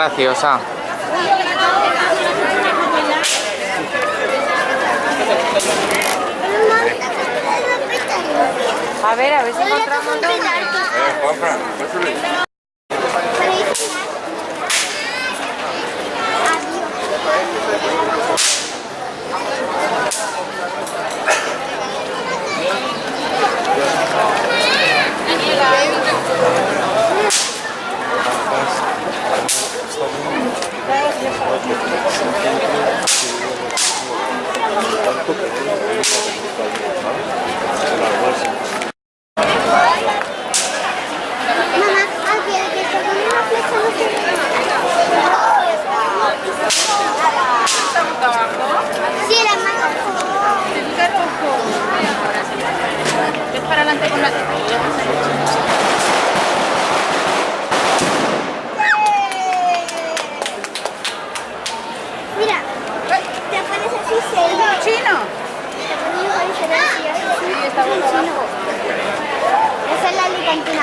Graciosa. A ver si encontramos dónde. Juanfran, Sí, era más Es para adelante con la... Mira, te pones así serio. ¿Chino? Te pones igual diferencia. Sí, está boca abajo. Esa es la alicantina.